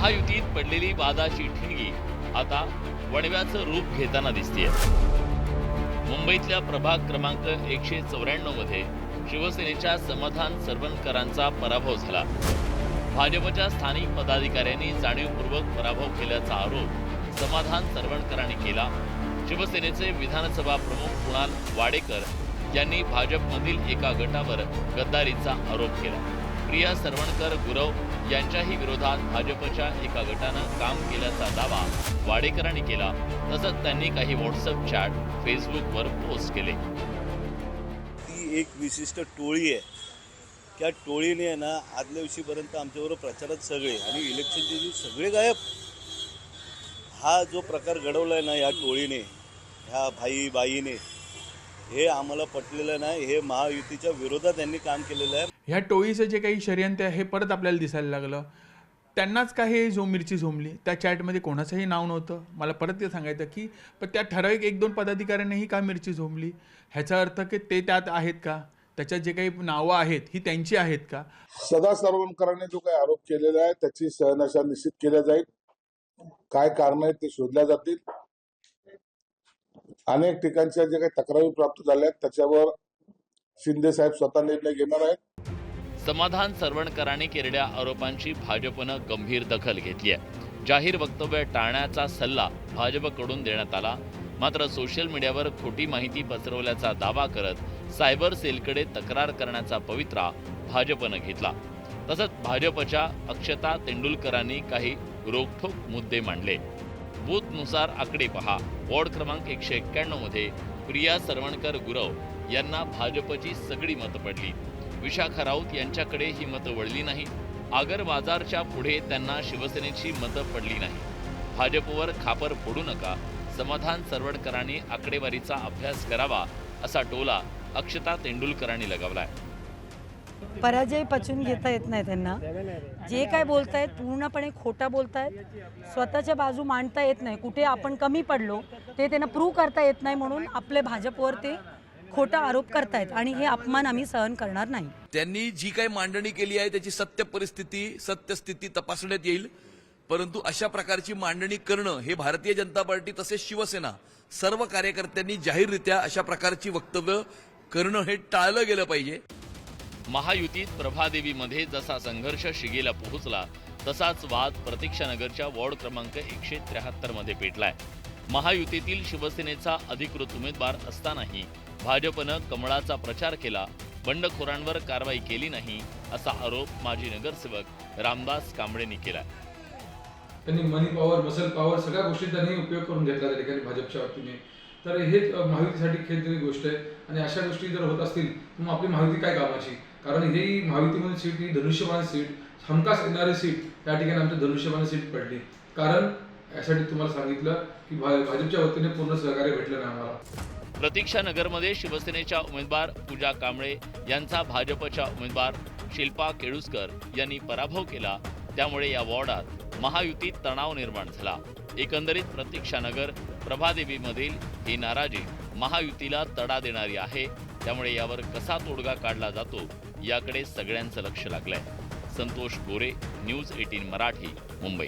महायुतीत पडलेली वादाची ठिणगी आता वणव्याचं रूप घेताना दिसतेय। मुंबईतल्या प्रभाग क्रमांक 194 मध्ये शिवसेनेच्या समाधान सरवणकरांचा पराभव झाला। भाजपच्या स्थानिक पदाधिकाऱ्यांनी जाणीवपूर्वक पराभव केल्याचा आरोप समाधान सरवणकरांनी केला। शिवसेनेचे विधानसभा प्रमुख कुणाल वाडेकर यांनी भाजपमधील एका गटावर गद्दारीचा आरोप केला। प्रिया सरवणकर गुरव यांच्याही विरोधात भाजपच्या एका गटानं काम केल्याचा दावा वाडेकरांनी केला। तसंच त्यांनी काही व्हॉट्सअप चॅट फेसबुकवर पोस्ट केले। ती एक विशिष्ट टोळी आहे, त्या टोळीने आहे ना आदल्या दिवशीपर्यंत आमच्याबरोबर प्रचारात सगळे आणि इलेक्शनचे दिवशी सगळे गायब। हा जो प्रकार घडवलाय ना या टोळीने, ह्या बाईने, हे आम्हाला पटलेलं नाही। हे महायुतीच्या विरोधात त्यांनी काम केलेलं आहे। ह्या टोळीचं जे काही षडयंत्र आहे हे परत आपल्याला दिसायला लागलं। त्यांनाच काही मिरची झोंबली, त्या चॅटमध्ये कोणाचंही नाव नव्हतं। मला परत ते सांगायचं की पण त्या ठराविक 1-2 पदाधिकाऱ्यांनीही का मिरची झोंबली, ह्याचा अर्थ की ते त्यात आहेत का, त्याच्यात जे काही नावं आहेत ही त्यांची आहेत का। सदा सरवणकरांनी जो काही आरोप केलेला आहे त्याची सहनशा निश्चित केल्या जाईल। काय कारण आहेत ते शोधल्या जातील। अनेक ठिकाणच्या जे काही तक्रारी प्राप्त झाल्या आहेत त्याच्यावर शिंदे साहेब स्वतः निर्णय घेणार आहेत। समाधान सरवणकरांनी केलेल्या आरोपांची भाजपनं गंभीर दखल घेतली आहे। जाहीर वक्तव्य टाळण्याचा सल्ला भाजपकडून देण्यात आला। मात्र सोशल मीडियावर खोटी माहिती पसरवल्याचा दावा करत सायबर सेलकडे तक्रार करण्याचा पवित्रा भाजपनं घेतला। तसंच भाजपच्या अक्षता तेंडुलकरांनी काही रोखठोक मुद्दे मांडले। बूथनुसार आकडे पहा। वॉर्ड क्रमांक 191 मध्ये प्रिया सरवणकर गुरव यांना भाजपची सगळी मतं पडली। विशाखा राऊत यांच्याकडे ही मतं वळली नाही। आगर बाजारच्या पुढे त्यांना शिवसेनेची मतं पडली नाही। भाजपवर खापर फोडू नका, समाधान सरवणकरांनी आकडेवारीचा अभ्यास करावा असा टोला अक्षता तेंडुलकरांनी लगावलाय। पराजय पचून घेता येत नाही त्यांना। जे काय बोलतायत पूर्णपणे खोटा बोलतायत, स्वतःच्या बाजू मांडता येत नाही। कुठे आपण कमी पडलो ते त्यांना प्रूव्ह करता येत नाही, म्हणून आपले भाजपवर ते खोटा आरोप करतायत आणि हे अपमान आम्ही सहन करणार नाही। त्यांनी जी काही मांडणी केली आहे त्याची सत्यस्थिती तपासण्यात येईल, परंतु अशा प्रकारची मांडणी करणं हे भारतीय जनता पार्टी तसेच शिवसेना सर्व कार्यकर्त्यांनी जाहीररित्या अशा प्रकारची वक्तव्य करणं हे टाळलं गेलं पाहिजे। महायुतीत प्रभादेवीमध्ये जसा संघर्ष शिगेला पोहोचला तसाच वाद प्रतीक्षानगरच्या वॉर्ड क्रमांक 173 मध्ये पेटलाय। महायुतीतील शिवसेनेचा अधिकृत उमेदवार असतानाही भाजपनं कमळाचा प्रचार केला, बंडखोरांवर कारवाई केली नाही असा आरोप माजी नगरसेवक रामदास कांबळेंनी केलाय। त्यांनी मनी पॉवर, मसल पॉवर सगळ्या गोष्टी त्यांनी उपयोग करून घेतला त्या ठिकाणी भाजपच्या वतीने। तर हे महायुतीसाठी खेदजनक गोष्ट आहे आणि अशा गोष्टी जर होत असतील तर मग आपली महायुती काय कामाची। कारण ही महायुतीमध्ये सीट ही धनुष्यबाण सीट, हमखास येणारी सीट त्या ठिकाणी आमच्या धनुष्यबाण सीट पडली। कारण यासाठी तुम्हाला सांगितलं की भाजपच्या वतीने पूर्ण सहकार्य भेटलं नाही आम्हाला। प्रतीक्षानगरमध्ये शिवसेनेच्या उमेदवार पूजा कांबळे यांचा भाजपच्या उमेदवार शिल्पा केळुसकर यांनी पराभव केला। त्यामुळे या वॉर्डात महायुतीत तणाव निर्माण झाला। एकंदरीत प्रतीक्षानगर प्रभादेवीमधील ही नाराजी महायुतीला तडा देणारी आहे। त्यामुळे यावर कसा तोडगा काढला जातो याकडे सगळ्यांचं लक्ष लागलंय। संतोष गोरे, न्यूज 18 मराठी, मुंबई।